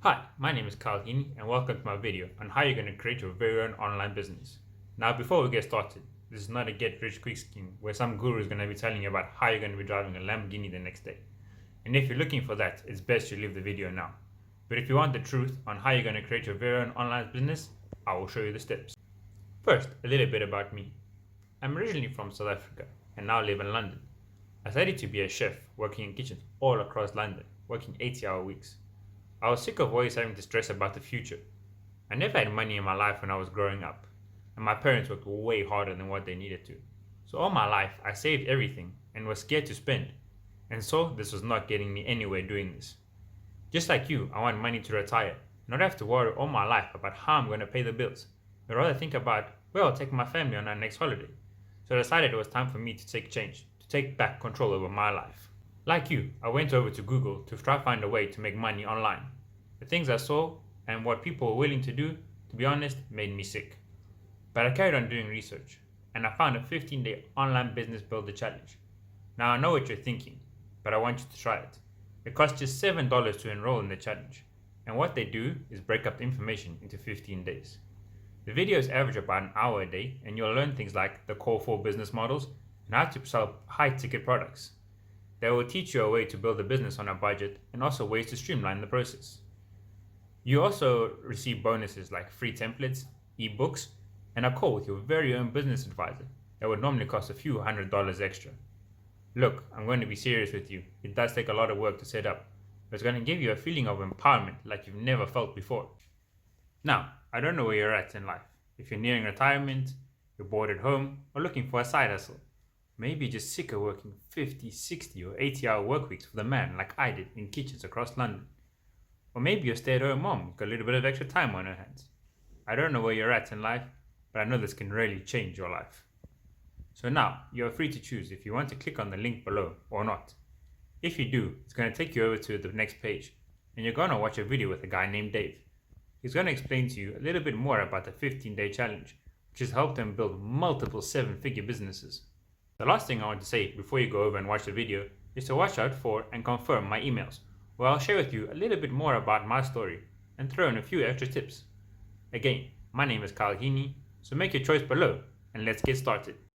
Hi, my name is Carl Heaney and welcome to my video on how you're going to create your very own online business. Now before we get started, this is not a get rich quick scheme where some guru is going to be telling you about how you're going to be driving a Lamborghini the next day. And if you're looking for that, it's best you leave the video now. But if you want the truth on how you're going to create your very own online business, I will show you the steps. First, a little bit about me. I'm originally from South Africa and now live in London. I studied to be a chef working in kitchens all across London, working 80-hour weeks. I was sick of always having to stress about the future. I never had money in my life when I was growing up, and my parents worked way harder than what they needed to. So all my life, I saved everything and was scared to spend. And so this was not getting me anywhere doing this. Just like you, I want money to retire, not have to worry all my life about how I'm going to pay the bills, but rather think about where I'll take my family on our next holiday. So I decided it was time for me to take back control over my life. Like you, I went over to Google to try to find a way to make money online. The things I saw and what people were willing to do, to be honest, made me sick. But I carried on doing research, and I found a 15-day online business builder challenge. Now I know what you're thinking, but I want you to try it. It costs just $7 to enroll in the challenge, and what they do is break up the information into 15 days. The videos average about an hour a day, and you'll learn things like the core 4 business models and how to sell high-ticket products. They will teach you a way to build a business on a budget and also ways to streamline the process. You also receive bonuses like free templates, ebooks, and a call with your very own business advisor that would normally cost a few $100s extra. Look, I'm going to be serious with you. It does take a lot of work to set up, but it's going to give you a feeling of empowerment like you've never felt before. Now, I don't know where you're at in life. If you're nearing retirement, you're bored at home, or looking for a side hustle. Maybe you're just sick of working 50, 60 or 80-hour work weeks for the man like I did in kitchens across London. Or maybe you're a stay-at-home mom with a little bit of extra time on her hands. I don't know where you're at in life, but I know this can really change your life. So now, you're free to choose if you want to click on the link below or not. If you do, it's going to take you over to the next page, and you're going to watch a video with a guy named Dave. He's going to explain to you a little bit more about the 15-day challenge, which has helped him build multiple 7-figure businesses. The last thing I want to say before you go over and watch the video is to watch out for and confirm my emails, where I'll share with you a little bit more about my story and throw in a few extra tips. Again, my name is Carl Heaney, so make your choice below and let's get started.